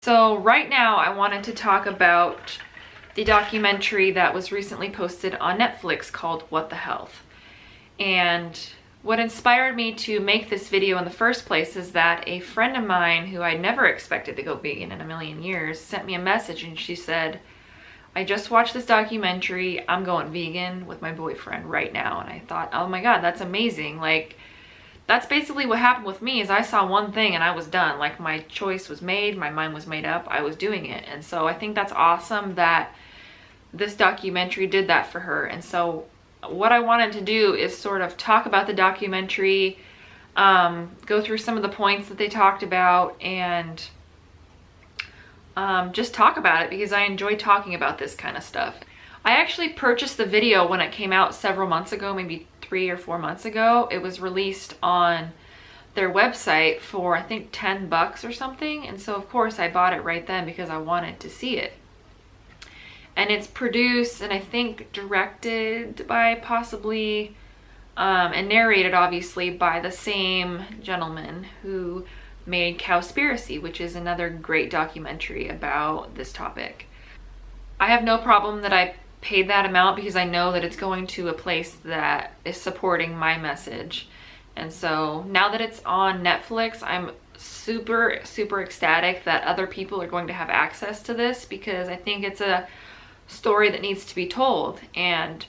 So right now I wanted to talk about the documentary that was recently posted on Netflix called What the Health. And what inspired me to make this video in the first place is that a friend of mine who I never expected to go vegan in a million years sent me a message, and she said, I just watched this documentary, I'm going vegan with my boyfriend right now. And I thought, oh my God, that's amazing. Like, that's basically what happened with me. Is I saw one thing and I was done. Like, my choice was made, my mind was made up, I was doing it. And so I think that's awesome that this documentary did that for her. And so what I wanted to do is sort of talk about the documentary, go through some of the points that they talked about, and just talk about it because I enjoy talking about this kind of stuff. I actually purchased the video when it came out several months ago, maybe 3 or 4 months ago. It was released on their website for I think $10 or something, and so of course I bought it right then because I wanted to see it. And it's produced and I think directed by possibly and narrated obviously by the same gentleman who made Cowspiracy, which is another great documentary about this topic. I have no problem that I paid that amount because I know that it's going to a place that is supporting my message. And so now that it's on Netflix, I'm super ecstatic that other people are going to have access to this, because I think it's a story that needs to be told. And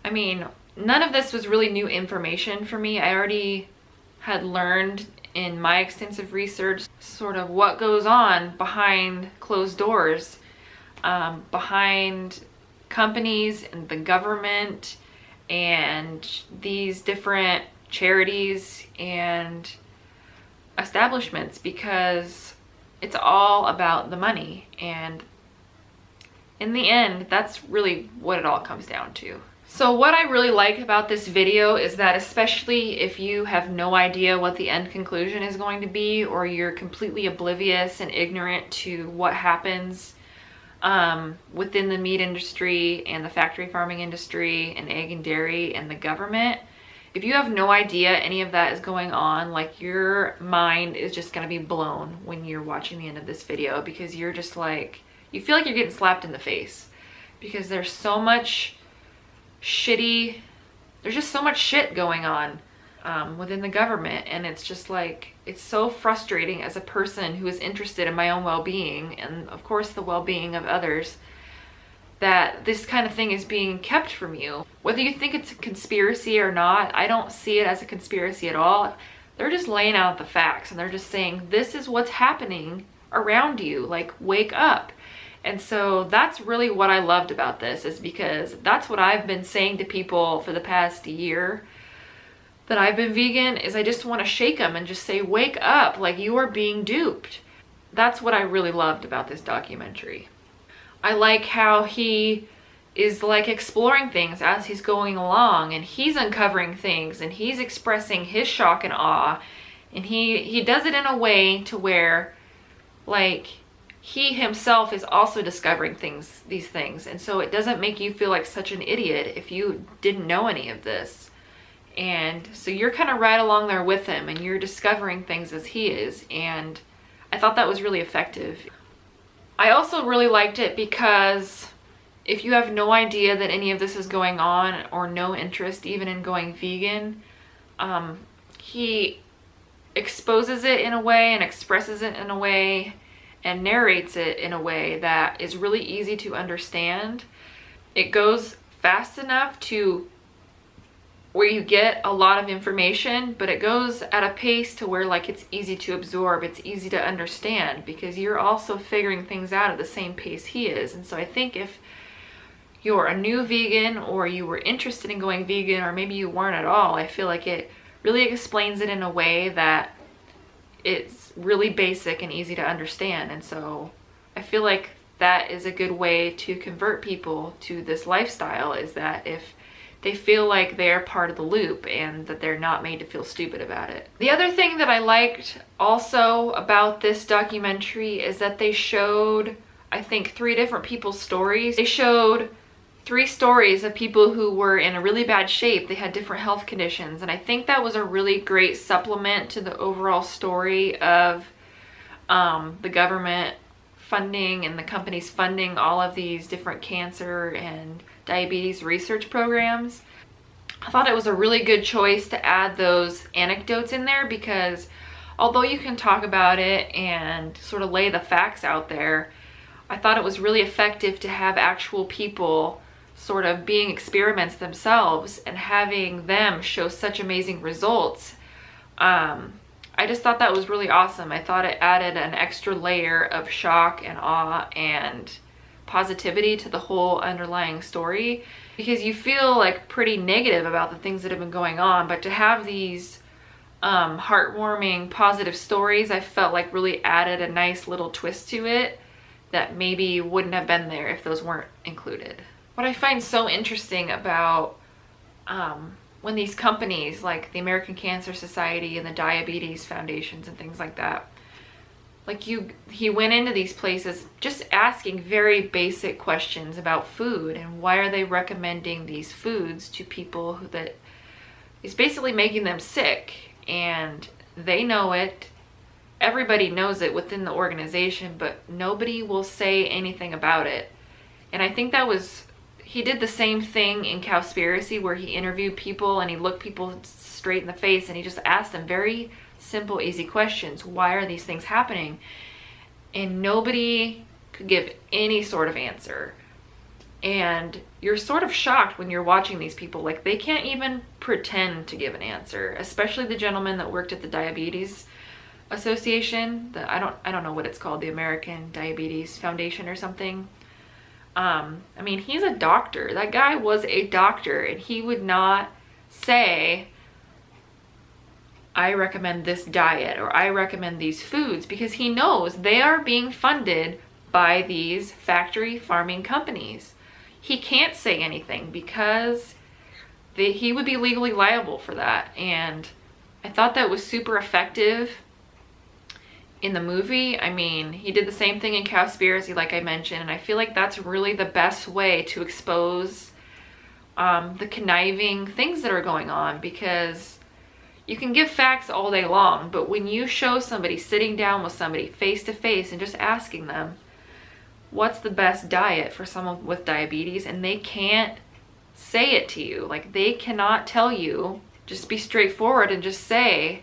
I mean, none of this was really new information for me. I already had learned in my extensive research sort of what goes on behind closed doors, behind companies and the government and these different charities and establishments, because it's all about the money. And in the end, that's really what it all comes down to. So what I really like about this video is that, especially if you have no idea what the end conclusion is going to be, or you're completely oblivious and ignorant to what happens within the meat industry and the factory farming industry and egg and dairy and the government, if you have no idea any of that is going on, like, your mind is just going to be blown when you're watching the end of this video, because you're just like, you feel like you're getting slapped in the face, because there's so much there's just so much shit going on within the government. And it's just like, it's so frustrating as a person who is interested in my own well-being and of course the well-being of others, that this kind of thing is being kept from you. Whether you think it's a conspiracy or not, I don't see it as a conspiracy at all. They're just laying out the facts, and they're just saying, this is what's happening around you, like, wake up. And so that's really what I loved about this, is because that's what I've been saying to people for the past year that I've been vegan, is I just want to shake them and just say, wake up, like, you are being duped. That's what I really loved about this documentary. I like how he is like exploring things as he's going along, and he's uncovering things, and he's expressing his shock and awe, and he does it in a way to where, like, he himself is also discovering these things. And so it doesn't make you feel like such an idiot if you didn't know any of this. And so you're kind of right along there with him, and you're discovering things as he is. And I thought that was really effective. I also really liked it because if you have no idea that any of this is going on, or no interest even in going vegan, he exposes it in a way and expresses it in a way and narrates it in a way that is really easy to understand. It goes fast enough to where you get a lot of information, but it goes at a pace to where, like, it's easy to absorb, it's easy to understand, because you're also figuring things out at the same pace he is. And so I think if you're a new vegan, or you were interested in going vegan, or maybe you weren't at all, I feel like it really explains it in a way that it's really basic and easy to understand. And so I feel like that is a good way to convert people to this lifestyle, is that if they feel like they're part of the loop and that they're not made to feel stupid about it. The other thing that I liked also about this documentary is that they showed, I think, 3 different people's stories. They showed 3 stories of people who were in a really bad shape. They had different health conditions, and I think that was a really great supplement to the overall story of the government funding and the companies funding all of these different cancer and diabetes research programs. I thought it was a really good choice to add those anecdotes in there, because although you can talk about it and sort of lay the facts out there, I thought it was really effective to have actual people sort of being experiments themselves and having them show such amazing results. I just thought that was really awesome. I thought it added an extra layer of shock and awe and positivity to the whole underlying story, because you feel like pretty negative about the things that have been going on, but to have these heartwarming, positive stories, I felt like really added a nice little twist to it that maybe wouldn't have been there if those weren't included. What I find so interesting about when these companies like the American Cancer Society and the Diabetes Foundations and things like that, like he went into these places just asking very basic questions about food and why are they recommending these foods to people that is basically making them sick, and they know it. Everybody knows it within the organization, but nobody will say anything about it. And I think he did the same thing in Cowspiracy, where he interviewed people and he looked people straight in the face and he just asked them very simple, easy questions. Why are these things happening? And nobody could give any sort of answer. And you're sort of shocked when you're watching these people. Like, they can't even pretend to give an answer, especially the gentleman that worked at the Diabetes Association. I don't know what it's called, the American Diabetes Foundation or something. I mean, he's a doctor. That guy was a doctor, and he would not say, I recommend this diet or I recommend these foods, because he knows they are being funded by these factory farming companies. He can't say anything because he would be legally liable for that. And I thought that was super effective in the movie. I mean, he did the same thing in Cowspiracy, like I mentioned, and I feel like that's really the best way to expose the conniving things that are going on, because you can give facts all day long, but when you show somebody sitting down with somebody face to face and just asking them, what's the best diet for someone with diabetes, and they can't say it to you, like they cannot tell you, just be straightforward and just say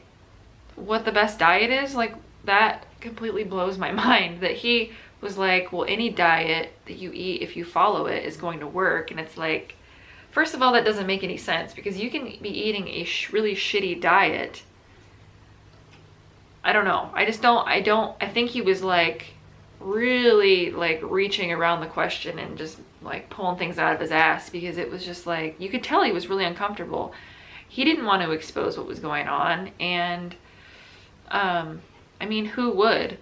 what the best diet is, like that completely blows my mind that he was like, well, any diet that you eat, if you follow it, is going to work. And it's like, first of all, that doesn't make any sense, because you can be eating a really shitty diet. I don't know. I think he was like really like reaching around the question and just like pulling things out of his ass, because it was just like, you could tell he was really uncomfortable. He didn't want to expose what was going on. And I mean, who would?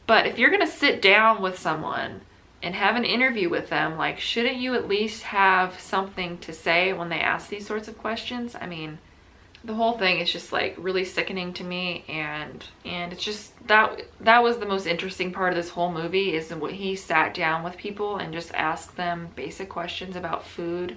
But if you're gonna sit down with someone and have an interview with them, like, shouldn't you at least have something to say when they ask these sorts of questions? I mean, the whole thing is just like really sickening to me, and it's just that was the most interesting part of this whole movie, is when he sat down with people and just asked them basic questions about food.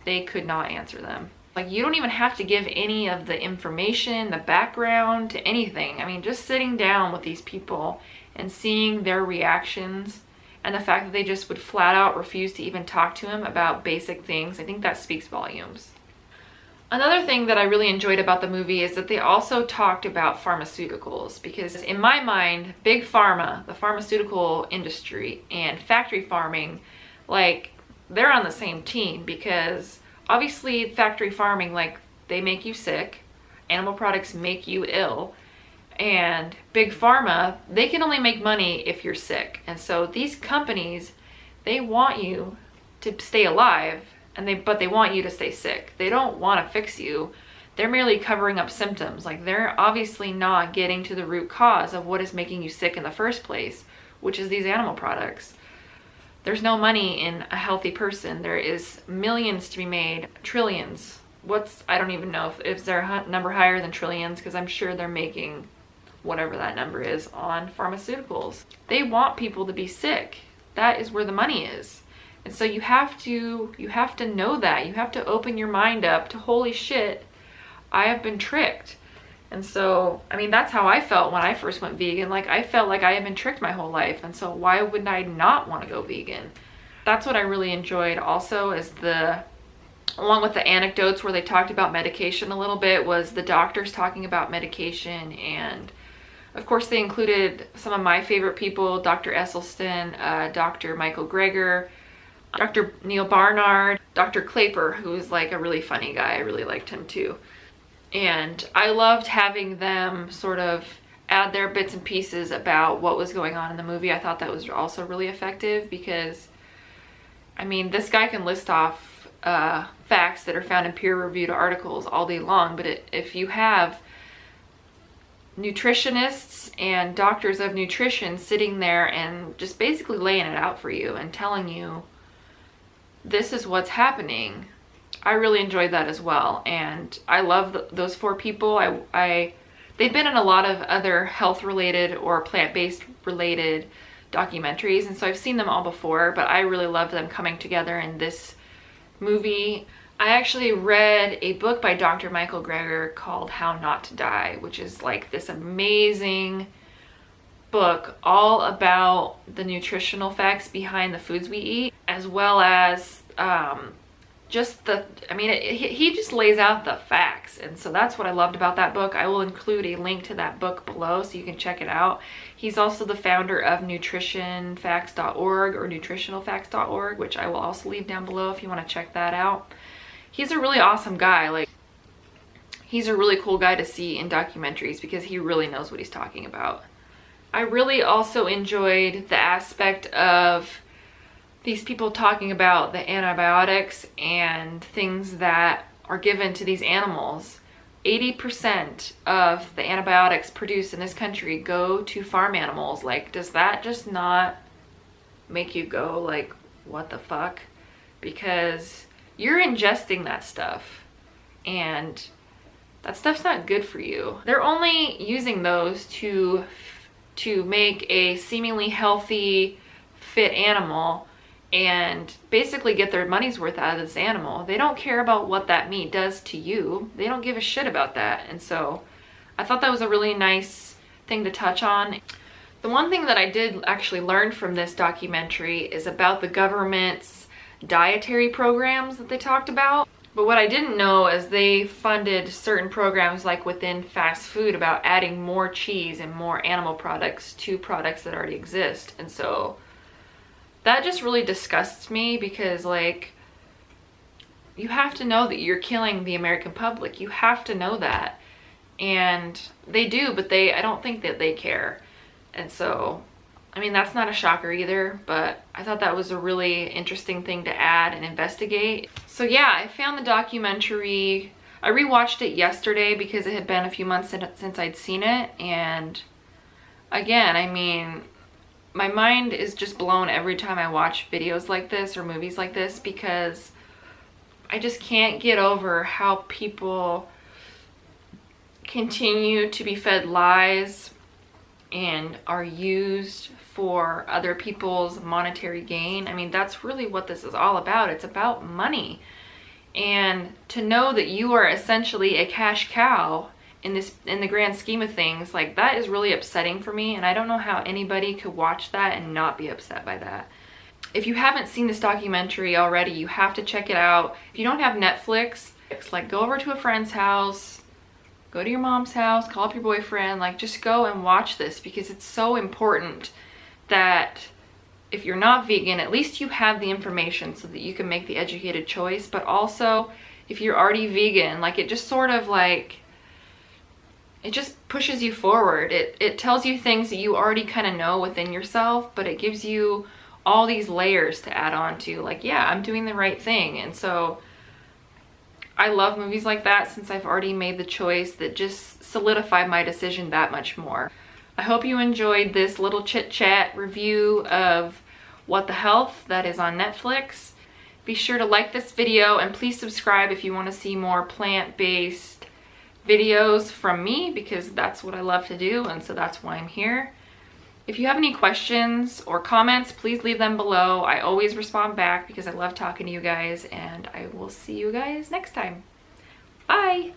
They could not answer them. Like, you don't even have to give any of the information, the background to anything. I mean, just sitting down with these people and seeing their reactions, and the fact that they just would flat out refuse to even talk to him about basic things, I think that speaks volumes. Another thing that I really enjoyed about the movie is that they also talked about pharmaceuticals, because in my mind, big pharma, the pharmaceutical industry, and factory farming, like, they're on the same team, because obviously factory farming, like, they make you sick, animal products make you ill, and big pharma, they can only make money if you're sick. And so these companies, they want you to stay alive, but they want you to stay sick. They don't want to fix you. They're merely covering up symptoms. Like, they're obviously not getting to the root cause of what is making you sick in the first place, which is these animal products. There's no money in a healthy person. There is millions to be made, trillions. I don't even know if there a number higher than trillions, because I'm sure they're making whatever that number is on pharmaceuticals. They want people to be sick. That is where the money is. And so you have to know that. You have to open your mind up to, holy shit, I have been tricked. And so, I mean, that's how I felt when I first went vegan. Like, I felt like I had been tricked my whole life. And so why would I not want to go vegan? That's what I really enjoyed also, is along with the anecdotes where they talked about medication a little bit, was the doctors talking about medication. And of course they included some of my favorite people, Dr. Esselstyn, Dr. Michael Greger, Dr. Neil Barnard, Dr. Claper, who is like a really funny guy. I really liked him too. And I loved having them sort of add their bits and pieces about what was going on in the movie. I thought that was also really effective because, I mean, this guy can list off facts that are found in peer-reviewed articles all day long, but if you have nutritionists and doctors of nutrition sitting there and just basically laying it out for you and telling you this is what's happening, I really enjoyed that as well. And I love those 4 people. They've been in a lot of other health related or plant-based related documentaries, and so I've seen them all before, but I really loved them coming together in this movie. I actually read a book by Dr. Michael Greger called How Not to Die, which is like this amazing book all about the nutritional facts behind the foods we eat, as well as just he just lays out the facts. And so that's what I loved about that book. I will include a link to that book below so you can check it out. He's also the founder of nutritionfacts.org or nutritionalfacts.org, which I will also leave down below if you want to check that out. He's a really awesome guy. Like, he's a really cool guy to see in documentaries because he really knows what he's talking about. I really also enjoyed the aspect of these people talking about the antibiotics and things that are given to these animals. 80% of the antibiotics produced in this country go to farm animals. Like, does that just not make you go like, what the fuck? Because you're ingesting that stuff and that stuff's not good for you. They're only using those to make a seemingly healthy, fit animal and basically get their money's worth out of this animal. They don't care about what that meat does to you. They don't give a shit about that. And so I thought that was a really nice thing to touch on. The one thing that I did actually learn from this documentary is about the government's dietary programs that they talked about. But what I didn't know is they funded certain programs, like within fast food, about adding more cheese and more animal products to products that already exist. And so that just really disgusts me because, like, you have to know that you're killing the American public. You have to know that. And they do, but I don't think that they care. And so, I mean, that's not a shocker either, but I thought that was a really interesting thing to add and investigate. So yeah, I found the documentary. I rewatched it yesterday because it had been a few months since I'd seen it. And again, I mean, my mind is just blown every time I watch videos like this or movies like this, because I just can't get over how people continue to be fed lies and are used for other people's monetary gain. I mean, that's really what this is all about. It's about money. And to know that you are essentially a cash cow in the grand scheme of things, like, that is really upsetting for me, and I don't know how anybody could watch that and not be upset by that. If you haven't seen this documentary already, you have to check it out. If you don't have Netflix, it's like, go over to a friend's house, go to your mom's house, call up your boyfriend, like, just go and watch this, because it's so important that if you're not vegan, at least you have the information so that you can make the educated choice. But also, if you're already vegan, like, it just sort of like, it just pushes you forward. It tells you things that you already kind of know within yourself, but it gives you all these layers to add on to, like, yeah, I'm doing the right thing. And so I love movies like that, since I've already made the choice, that just solidified my decision that much more. I hope you enjoyed this little chit chat review of What the Health that is on Netflix. Be sure to like this video and please subscribe if you want to see more plant-based videos from me, because that's what I love to do, and so that's why I'm here. If you have any questions or comments, please leave them below. I always respond back because I love talking to you guys, and I will see you guys next time. Bye!